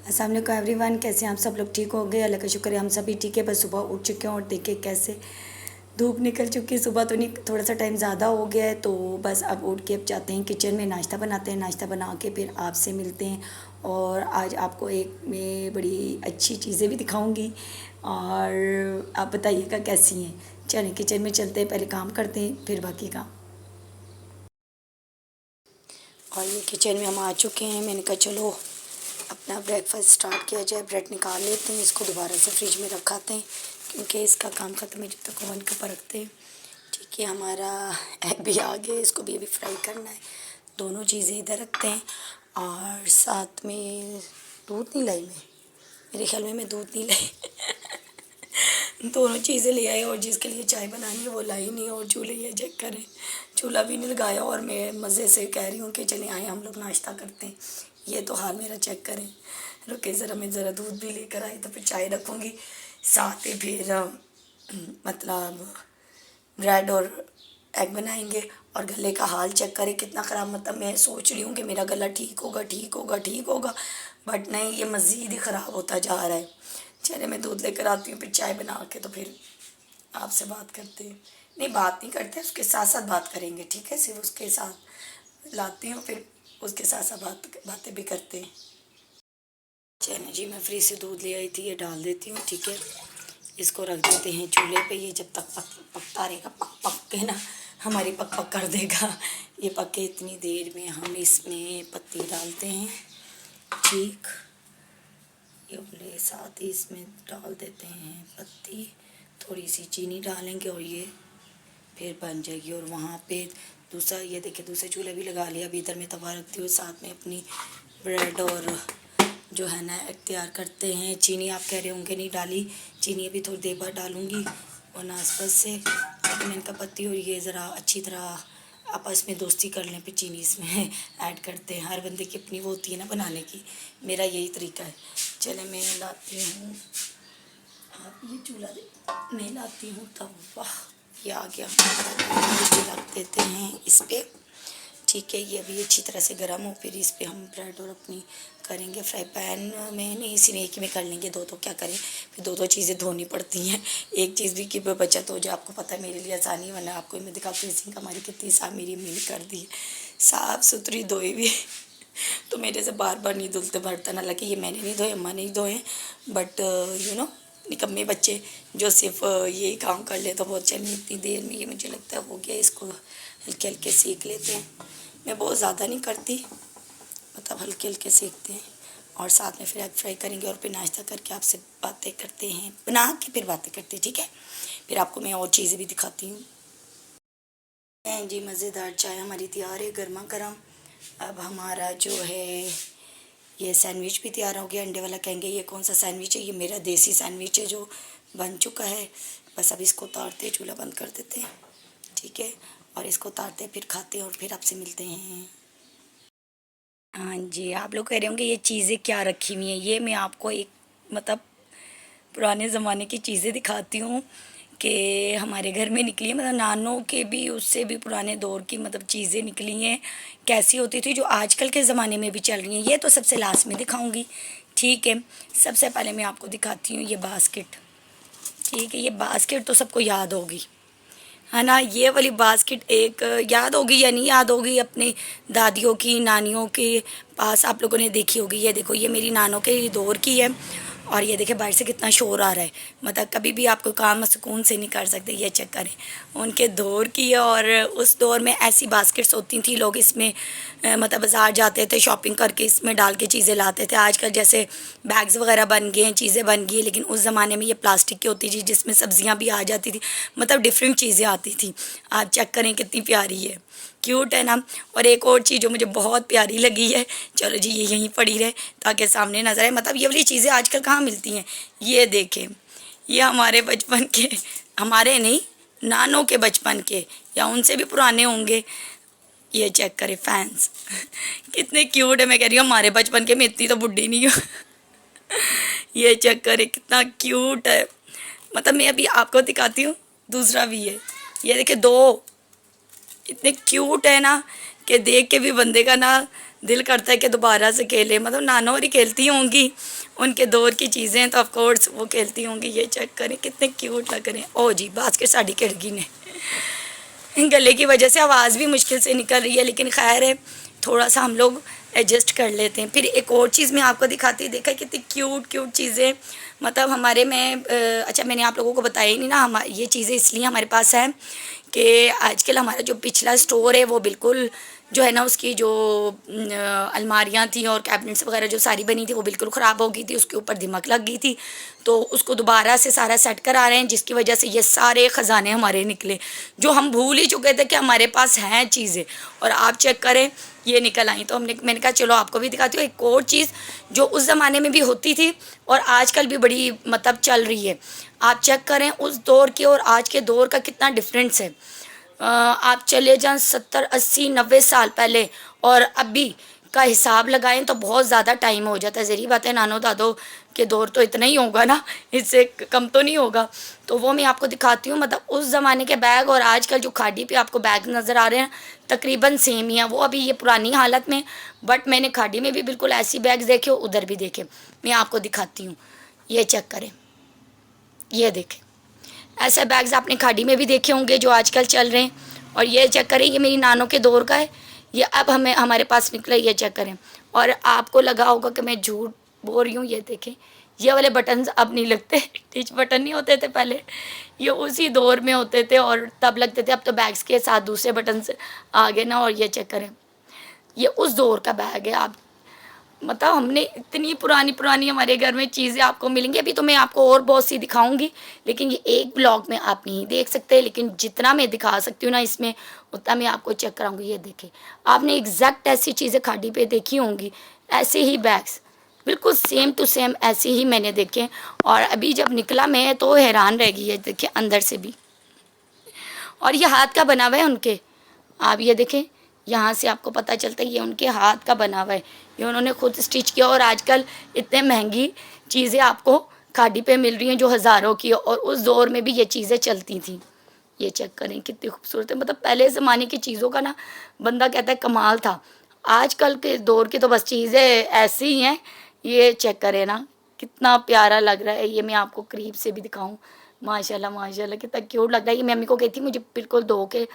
अस्सलाम वालेकुम एवरीवन, कैसे हैं आप सब लोग? ठीक हो गए? अल्लाह का शुक्र है हम सभी ठीक है। बस सुबह उठ चुके हैं और देखिए कैसे धूप निकल चुकी है। सुबह तो नहीं, थोड़ा सा टाइम ज़्यादा हो गया है, तो बस अब उठ के अब जाते हैं किचन में, नाश्ता बनाते हैं। नाश्ता बना के फिर आपसे मिलते हैं और आज आपको एक मैं बड़ी अच्छी चीज़ें भी दिखाऊंगी और आप बताइएगा कैसी हैं। चलें किचन में चलते हैं, पहले काम करते हैं फिर बाकी काम। और ये किचन में हम आ चुके हैं। मैंने कहा चलो अपना ब्रेकफास्ट स्टार्ट किया जाए। ब्रेड निकाल लेते हैं, इसको दोबारा से फ्रिज में रखाते हैं क्योंकि इसका काम ख़त्म है जब तक ओवन के ऊपर रखते हैं। ठीक है, हमारा एग भी आ गया, इसको भी अभी फ्राई करना है। दोनों चीज़ें इधर रखते हैं और साथ में दूध नहीं लाई मैं, मेरे ख्याल में मैं दूध नहीं लाई दोनों चीज़ें ले आए और जिसके लिए चाय बनानी है वो लाई नहीं। और चूल्हे ये चेक करें, चूल्हा भी नहीं लगाया और मैं मज़े से कह रही हूँ कि चले आए हम लोग नाश्ता करते हैं। ये तो हाल मेरा चेक करें। रुके ज़रा, मैं ज़रा दूध भी लेकर आई तो फिर चाय रखूँगी, साथ ही फिर मतलब ब्रेड और एग बनाएंगे। और गले का हाल चेक करें कितना ख़राब, मतलब मैं सोच रही हूँ कि मेरा गला ठीक होगा ठीक होगा ठीक होगा, बट नहीं, ये मज़ीद ही ख़राब होता जा रहा है। चले मैं दूध लेकर आती हूँ, फिर चाय बना के तो फिर आपसे बात करते हैं। नहीं, बात नहीं करते, उसके साथ साथ बात करेंगे, ठीक है। सिर्फ उसके साथ लाती हूँ, फिर उसके साथ साथ बातें भी करते हैं। चलिए जी, मैं फ्रिज से दूध ले आई थी, ये डाल देती हूँ, ठीक है। इसको रख देते हैं चूल्हे पे, ये जब तक पकता रहेगा, पक पक के ना हमारी पक पक कर देगा। ये पके इतनी देर में हम इसमें पत्ती डालते हैं, ठीक। ये बोले साथ ही इसमें डाल देते हैं पत्ती, थोड़ी सी चीनी डालेंगे और ये फिर बन जाएगी। और वहाँ पे दूसरा, ये देखिए दूसरे चूल्हे भी लगा लिया। अभी इधर में तवा रखती हूँ, साथ में अपनी ब्रेड और जो है ना तैयार करते हैं। चीनी आप कह रहे होंगे नहीं डाली, चीनी अभी थोड़ी देर बाद डालूँगी और नाशपात से मैंने का पत्ती और ये ज़रा अच्छी तरह आपस में दोस्ती कर लें, फिर चीनी इसमें ऐड करते हैं। हर बंदे की अपनी वो होती है ना बनाने की, मेरा यही तरीका है। चले मैं लाती हूँ, आप ये चूल्हा नहीं लाती हूँ तब, वाह ये आ गया, ये रख देते हैं इस पर, ठीक है। ये अभी अच्छी तरह से गर्म हो, फिर इस पर हम ब्रेड और अपनी करेंगे फ्राई पैन में, नहीं इसी में एक ही में कर लेंगे, दो तो क्या करें, फिर दो चीज़ें धोनी पड़ती हैं। एक चीज़ भी की बचत हो जाए, आपको पता है मेरे लिए आसानी, वरना आपको मैं दिखाती हूँ सिंक हमारी कितनी साफ मेरी अम्मी ने कर दी है, साफ़ सुथरी धोई भी तो मेरे से बार बार नहीं धुलते बर्तन, हालांकि ये मैंने नहीं धोए, अम्मा नहीं धोए, बट यू नो निकम्मे बच्चे जो सिर्फ यही काम कर ले तो बहुत चलिए इतनी देर में ये मुझे लगता है हो गया। इसको हल्के हल्के सीख लेते हैं, मैं बहुत ज़्यादा नहीं करती, मतलब हल्के हल्के सीखते हैं। और साथ में फिर एग फ्राई करेंगे और फिर नाश्ता करके आपसे बातें करते हैं, बना के फिर बातें करते हैं, ठीक है। फिर आपको मैं और चीज़ें भी दिखाती हूँ। जी, मज़ेदार चाय हमारी तैयार है गर्मा गर्म। अब हमारा जो है ये सैंडविच भी तैयार हो गया। अंडे वाला कहेंगे ये कौन सा सैंडविच है, ये मेरा देसी सैंडविच है जो बन चुका है। बस अब इसको उतारते, चूल्हा बंद कर देते हैं, ठीक है। और इसको उतारते फिर खाते हैं और फिर आपसे मिलते हैं। हाँ जी, आप लोग कह रहे होंगे ये चीज़ें क्या रखी हुई हैं। ये मैं आपको एक मतलब पुराने ज़माने की चीज़ें दिखाती हूँ कि हमारे घर में निकली है, मतलब नानों के भी उससे भी पुराने दौर की मतलब चीज़ें निकली हैं, कैसी होती थी, जो आजकल के ज़माने में भी चल रही हैं। ये तो सबसे लास्ट में दिखाऊंगी, ठीक है। सबसे पहले मैं आपको दिखाती हूँ ये बास्केट, ठीक है। ये बास्केट तो सबको याद होगी, है ना। ये वाली बास्केट एक याद होगी या नहीं याद होगी, अपने दादियों की नानियों के पास आप लोगों ने देखी होगी। ये देखो, ये मेरी नानों के दौर की है और ये देखिए बाहर से कितना शोर आ रहा है, मतलब कभी भी आपको काम सुकून से नहीं कर सकते। ये चेक करें, उनके दौर की है। और उस दौर में ऐसी बास्केट्स होती थी, लोग इसमें मतलब बाज़ार जाते थे, शॉपिंग करके इसमें डाल के चीज़ें लाते थे। आजकल जैसे बैग्स वगैरह बन गए हैं, चीज़ें बन गई हैं, लेकिन उस ज़माने में ये प्लास्टिक की होती थी जिसमें सब्जियां भी आ जाती थी, मतलब डिफरेंट चीज़ें आती थी। आज चेक करें कितनी प्यारी है, क्यूट है ना। और एक और चीज़ जो मुझे बहुत प्यारी लगी है, चलो जी ये यहीं पड़ी रहे ताकि सामने नजर आए, मतलब ये वाली चीज़ें आजकल कहाँ मिलती हैं। ये देखें, ये हमारे बचपन के, हमारे नहीं नानों के बचपन के या उनसे भी पुराने होंगे। ये चेक करें फैंस कितने क्यूट है, मैं कह रही हूँ हमारे बचपन के, मैं इतनी तो बुढ़ी नहीं हूँ ये चेक करें कितना क्यूट है, मतलब मैं अभी आपको दिखाती हूँ, दूसरा भी है। ये देखिए दो इतने क्यूट है ना कि देख के भी बंदे का ना दिल करता है कि दोबारा से खेले। मतलब नानो और ही खेलती होंगी, उनके दौर की चीज़ें तो ऑफ कोर्स वो खेलती होंगी। ये चेक करें कितने क्यूट लग रहे हैं। ओ जी, बास्केट साड़ी खिड़की ने गले की वजह से आवाज़ भी मुश्किल से निकल रही है, लेकिन खैर है, थोड़ा सा हम लोग एडजस्ट कर लेते हैं। फिर एक और चीज़ मैं आपको दिखाती हूँ, देखा कितनी क्यूट क्यूट चीज़ें। मतलब हमारे में अच्छा मैंने आप लोगों को बताया ही नहीं ना, हम ये चीज़ें इसलिए हमारे पास है कि आजकल हमारा जो पिछला स्टोर है वो बिल्कुल जो है ना, उसकी जो अलमारियाँ थी और कैबिनेट्स वगैरह जो सारी बनी थी वो बिल्कुल ख़राब हो गई थी, उसके ऊपर दिमक लग गई थी। तो उसको दोबारा से सारा सेट करा रहे हैं, जिसकी वजह से ये सारे ख़जाने हमारे निकले जो हम भूल ही चुके थे कि हमारे पास हैं चीज़ें। और आप चेक करें ये निकल आई। तो मैंने कहा चलो आपको भी दिखाती हूँ एक और चीज़ जो उस ज़माने में भी होती थी और आजकल भी बड़ी मतलब चल रही है। आप चेक करें उस दौर के और आज के दौर का कितना डिफरेंस है। आप चले जाएं 70 80 90 साल पहले और अभी का हिसाब लगाएं तो बहुत ज़्यादा टाइम हो जाता है। ज़रूरी बात है, नानो दादो के दौर तो इतना ही होगा ना, इससे कम तो नहीं होगा। तो वो मैं आपको दिखाती हूँ। मतलब उस ज़माने के बैग और आजकल जो खाड़ी पे आपको बैग नज़र आ रहे हैं तकरीबन सेम ही है। वो अभी ये पुरानी हालत में, बट मैंने खाड़ी में भी बिल्कुल ऐसी बैग्स देखे, उधर भी देखे। मैं आपको दिखाती हूँ, ये चेक करें, ये देखें। ऐसे बैग्स आपने खाड़ी में भी देखे होंगे जो आजकल चल रहे हैं। और ये चेक करें, ये मेरी नानों के दौर का है, ये अब हमारे पास निकला, ये चेक करें। और आपको लगा होगा कि मैं झूठ बोल रही हूँ, ये देखें, ये वाले बटन्स अब नहीं लगते। टिच बटन नहीं होते थे पहले, ये उसी दौर में होते थे और तब लगते थे। अब तो बैग्स के साथ दूसरे बटन्स आ गए ना। और ये चेक करें, ये उस दौर का बैग है। आप मतलब हमने इतनी पुरानी पुरानी हमारे घर में चीज़ें आपको मिलेंगी। अभी तो मैं आपको और बहुत सी दिखाऊंगी, लेकिन ये एक ब्लॉग में आप नहीं देख सकते। लेकिन जितना मैं दिखा सकती हूँ ना इसमें, उतना मैं आपको चेक कराऊंगी। ये देखें, आपने एग्जैक्ट ऐसी चीज़ें खाड़ी पे देखी होंगी, ऐसे ही बैग्स बिल्कुल सेम टू सेम ऐसे ही मैंने देखे। और अभी जब निकला मैं तो हैरान रह गई है। देखिए अंदर से भी, और ये हाथ का बना हुआ है उनके। आप ये देखें, यहाँ से आपको पता चलता है ये उनके हाथ का बना हुआ है, ये उन्होंने खुद स्टिच किया। और आजकल इतने महंगी चीज़ें आपको खाड़ी पे मिल रही हैं जो हज़ारों की, और उस दौर में भी ये चीज़ें चलती थी। ये चेक करें कितनी खूबसूरत है। मतलब पहले ज़माने की चीज़ों का ना बंदा कहता है कमाल था। आजकल के दौर की तो बस चीज़ें ऐसी ही हैं। ये चेक करें ना, कितना प्यारा लग रहा है। ये मैं आपको करीब से भी दिखाऊं, माशाल्लाह माशाल्लाह कितना क्यूट लग रहा है। ये मैं मम्मी को कहती मुझे बिल्कुल धो के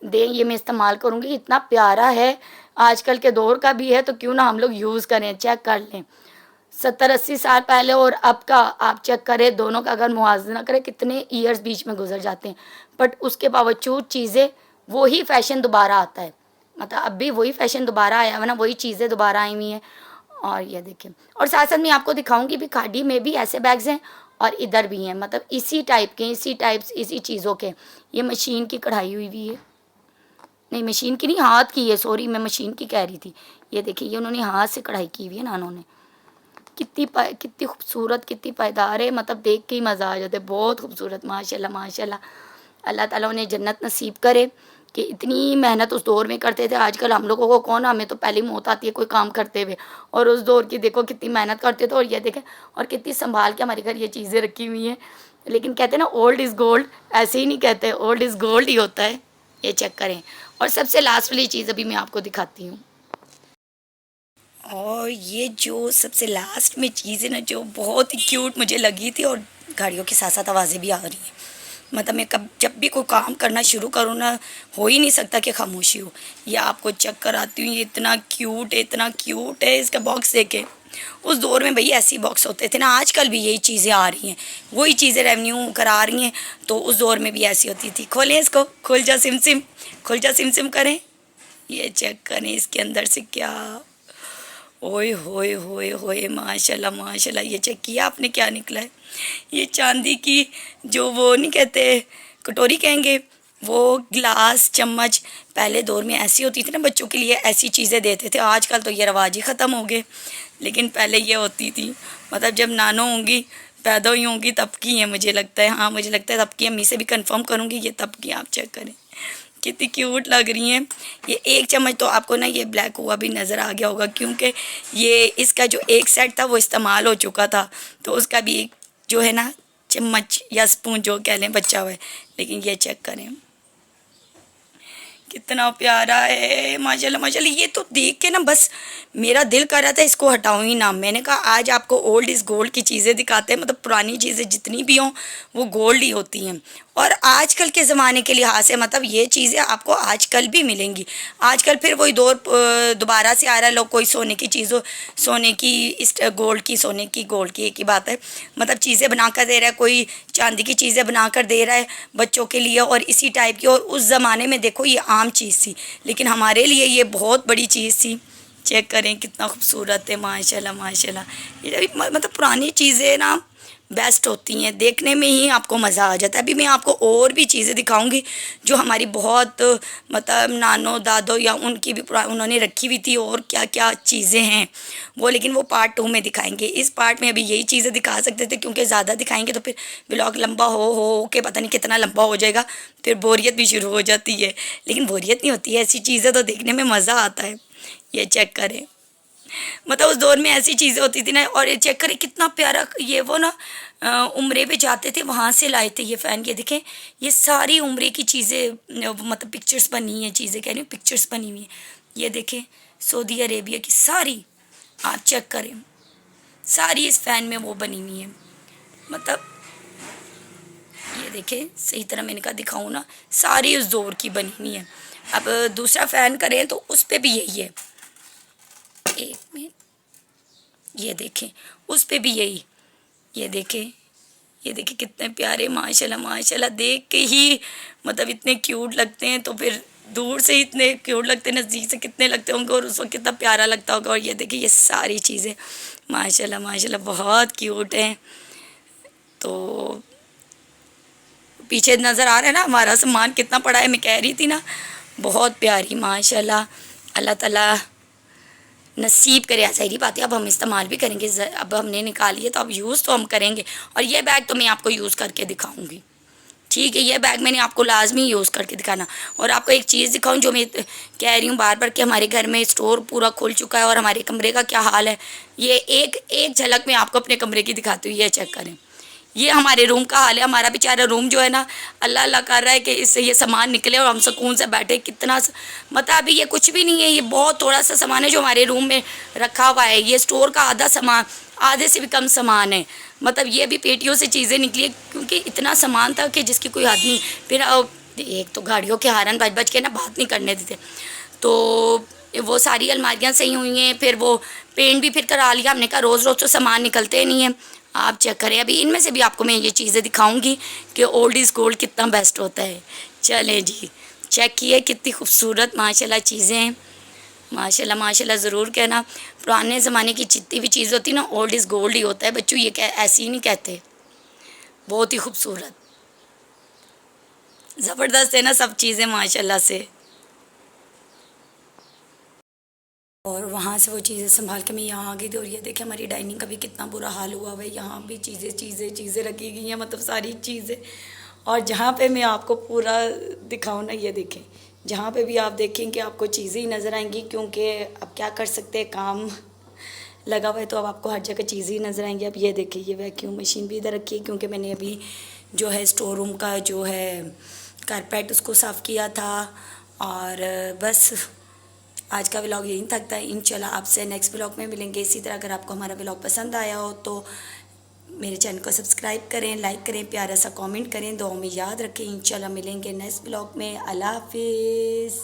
दें, ये मैं इस्तेमाल करूँगी। इतना प्यारा है, आजकल के दौर का भी है तो क्यों ना हम लोग यूज़ करें। चेक कर लें 70 80 साल पहले और अब का आप चेक करें, दोनों का अगर मुआवजा करें कितने ईयर्स बीच में गुजर जाते हैं, बट उसके बावजूद चीज़ें वही फैशन दोबारा आता है। मतलब अब भी वही फैशन दोबारा आया हुआ ना, वही चीज़ें दोबारा आई हुई हैं। और ये देखें, और साथ साथ मैं आपको दिखाऊंगी भी खाड़ी में भी ऐसे बैग्स हैं और इधर भी हैं। मतलब इसी टाइप के, इसी टाइप्स, इसी चीज़ों के। ये मशीन की कढ़ाई हुई हुई है, नहीं मशीन की नहीं, हाथ की है, सॉरी मैं मशीन की कह रही थी। ये देखिए, ये उन्होंने हाथ से कढ़ाई की हुई है ना उन्होंने। कितनी खूबसूरत, कितनी पायदार है। मतलब देख के ही मज़ा आ जाता है, बहुत खूबसूरत, माशाल्लाह माशाल्लाह। अल्लाह ताला उन्हें जन्नत नसीब करे कि इतनी मेहनत उस दौर में करते थे। आजकल हम लोगों को कौन, हमें तो पहली मौत आती है कोई काम करते हुए, और उस दौर की देखो कितनी मेहनत करते थे। और ये देखें, और कितनी संभाल के हमारे घर ये चीज़ें रखी हुई हैं। लेकिन कहते हैं ना ओल्ड इज़ गोल्ड, ऐसे ही नहीं कहते, ओल्ड इज़ गोल्ड ही होता है। ये चेक करें। और सबसे लास्ट वाली चीज़ अभी मैं आपको दिखाती हूँ। और ये जो सबसे लास्ट में चीज़ है ना, जो बहुत ही क्यूट मुझे लगी थी, और गाड़ियों के साथ साथ आवाज़ें भी आ रही हैं। मतलब मैं कब जब भी कोई काम करना शुरू करूँ ना, हो ही नहीं सकता कि खामोशी हो। ये आपको चेक कराती हूँ, ये इतना क्यूट है, इतना क्यूट है। इसका बॉक्स देखे, उस दौर में भई ऐसी बॉक्स होते थे ना, आजकल भी यही चीज़ें आ रही हैं, वही चीज़ें रेवेन्यू करा रही हैं। तो उस दौर में भी ऐसी होती थी। खोलें इसको, खुल जा सिम सिम, खुल जा सिम सिम करें। ये चेक करें इसके अंदर से क्या, ओए होए होए होए, माशाल्लाह माशाल्लाह। ये चेक किया आपने क्या निकला है। ये चांदी की जो वो नहीं कहते कटोरी कहेंगे, वो गिलास चम्मच पहले दौर में ऐसी होती थी ना, बच्चों के लिए ऐसी चीज़ें देते थे। आजकल तो ये रवाज ही ख़त्म हो गए, लेकिन पहले ये होती थी। मतलब जब नानो होंगी, पैदा हुई होंगी तब की है मुझे लगता है। हाँ मुझे लगता है तब की, अम्मी से भी कंफर्म करूँगी, ये तब की। आप चेक करें कितनी क्यूट लग रही हैं। ये एक चम्मच तो आपको ना ये ब्लैक हुआ भी नज़र आ गया होगा, क्योंकि ये इसका जो एक सेट था वो इस्तेमाल हो चुका था, तो उसका भी एक जो है ना चम्मच या स्पून जो कह लें बचा हुआ है। लेकिन ये चेक करें कितना प्यारा है माशाल्लाह माशाल्लाह। ये तो देख के ना बस मेरा दिल कर रहा था इसको हटाऊं ही ना। मैंने कहा आज आपको ओल्ड इज़ गोल्ड की चीज़ें दिखाते हैं, मतलब पुरानी चीज़ें जितनी भी हों वो गोल्ड ही होती हैं। और आजकल के ज़माने के लिहाज से मतलब ये चीज़ें आपको आजकल भी मिलेंगी। आजकल फिर वही दौर दोबारा से आ रहा है, लोग कोई सोने की चीज़ों, सोने की गोल्ड की, सोने की गोल्ड की एक ही बात है, मतलब चीज़ें बना कर दे रहा है, कोई चांदी की चीज़ें बना कर दे रहा है बच्चों के लिए और इसी टाइप की। और उस ज़माने में देखो ये आम चीज़ थी, लेकिन हमारे लिए ये बहुत बड़ी चीज़ थी। चेक करें कितना खूबसूरत है माशाल्लाह माशाल्लाह। ये मतलब पुरानी चीज़ें ना बेस्ट होती हैं, देखने में ही आपको मज़ा आ जाता है। अभी मैं आपको और भी चीज़ें दिखाऊंगी जो हमारी बहुत मतलब नानो दादो या उनकी भी उन्होंने रखी हुई थी, और क्या क्या चीज़ें हैं वो, लेकिन वो पार्ट 2 में दिखाएंगे। इस पार्ट में अभी यही चीज़ें दिखा सकते थे, क्योंकि ज़्यादा दिखाएंगे तो फिर ब्लॉग लंबा हो के पता नहीं कितना लंबा हो जाएगा, फिर बोरियत भी शुरू हो जाती है। लेकिन बोरियत नहीं होती है, ऐसी चीज़ें तो देखने में मज़ा आता है। ये चेक करें, मतलब उस दौर में ऐसी चीज़ें होती थी ना। और ये चेक करें कितना प्यारा, ये वो ना उम्रे पे जाते थे वहाँ से लाए थे ये फ़ैन। ये देखें, ये सारी उम्रे की चीज़ें मतलब पिक्चर्स बनी हैं, चीज़ें कह रही हूँ पिक्चर्स बनी हुई हैं। ये देखें सऊदी अरेबिया की सारी, आप चेक करें सारी इस फ़ैन में वो बनी हुई है। मतलब ये देखें, सही तरह मैंने कहा दिखाऊँ ना, सारी उस दौर की बनी हुई है। अब दूसरा फ़ैन करें तो उस पर भी यही है, एक मिनट, ये देखें उस पे भी यही, ये देखें, ये देखें कितने प्यारे माशाल्लाह माशाल्लाह। देख के ही मतलब इतने क्यूट लगते हैं, तो फिर दूर से ही इतने क्यूट लगते हैं, नज़दीक से कितने लगते होंगे और उस वक्त कितना प्यारा लगता होगा। और ये देखिए ये सारी चीज़ें माशाल्लाह माशाल्लाह बहुत क्यूट हैं। तो पीछे नज़र आ रहा है ना हमारा सामान कितना पड़ा है, मैं कह रही थी ना बहुत प्यारी माशाल्लाह। अल्लाह ताला नसीब करे, ऐसा बात है। अब हम इस्तेमाल भी करेंगे, अब हमने निकाली है तो अब यूज़ तो हम करेंगे। और ये बैग तो मैं आपको यूज़ करके दिखाऊंगी, ठीक है। ये बैग मैंने आपको लाजमी यूज़ करके दिखाना। और आपको एक चीज़ दिखाऊं जो मैं कह रही हूँ बार बार कि हमारे घर में स्टोर पूरा खुल चुका है और हमारे कमरे का क्या हाल है, ये एक एक झलक में आपको अपने कमरे की दिखाती हूँ। ये चेक करें, ये हमारे रूम का हाल है। हमारा बेचारा रूम जो है ना, अल्लाह अल्लाह कर रहा है कि इससे ये सामान निकले और हम सुकून से बैठे। कितना मतलब अभी ये कुछ भी नहीं है, ये बहुत थोड़ा सा सामान है जो हमारे रूम में रखा हुआ है। ये स्टोर का आधा सामान, आधे से भी कम सामान है। मतलब ये भी पेटियों से चीज़ें निकली है, क्योंकि इतना सामान था कि जिसकी कोई हद नहीं। फिर एक तो गाड़ियों के हारन बज बज के ना बात नहीं करने देते, तो वो सारी अलमारियाँ सही हुई हैं। फिर वो पेंट भी फिर करा लिया हमने, कहा रोज़ रोज़ तो सामान निकलते नहीं है। आप चेक करें, अभी इनमें से भी आपको मैं ये चीज़ें दिखाऊंगी कि ओल्ड इज़ गोल्ड कितना बेस्ट होता है। चलें जी, चेक किए कितनी खूबसूरत माशाल्लाह चीज़ें हैं। माशाल्लाह माशाल्लाह ज़रूर कहना, पुराने ज़माने की जितनी भी चीज़ होती है ना, ओल्ड इज़ गोल्ड ही होता है बच्चों, ये ऐसे ही नहीं कहते। बहुत ही खूबसूरत ज़बरदस्त है ना सब चीज़ें माशाल्लाह से। और वहाँ से वो चीज़ें संभाल के मैं यहाँ आ गई थी। और ये देखिए हमारी डाइनिंग का भी कितना बुरा हाल हुआ हुआ है, यहाँ भी चीज़ें चीज़ें चीज़ें रखी गई हैं, मतलब सारी चीज़ें। और जहाँ पे मैं आपको पूरा दिखाऊँ ना, ये देखें, जहाँ पे भी आप देखें कि आपको चीज़ें ही नज़र आएंगी, क्योंकि अब क्या कर सकते हैं, काम लगा हुआ है तो अब आपको हर जगह चीज़ें ही नज़र आएंगी। अब ये देखिए ये वैक्यूम मशीन भी इधर रखी है, क्योंकि मैंने अभी जो है स्टोर रूम का जो है कारपेट उसको साफ़ किया था। और बस आज का व्लॉग यहीं तक था। इंशाल्लाह आपसे नेक्स्ट व्लॉग में मिलेंगे इसी तरह। अगर आपको हमारा व्लॉग पसंद आया हो तो मेरे चैनल को सब्सक्राइब करें, लाइक करें, प्यारा सा कमेंट करें, दुआ में याद रखें। इंशाल्लाह मिलेंगे नेक्स्ट व्लॉग में। अल्लाह हाफिज़।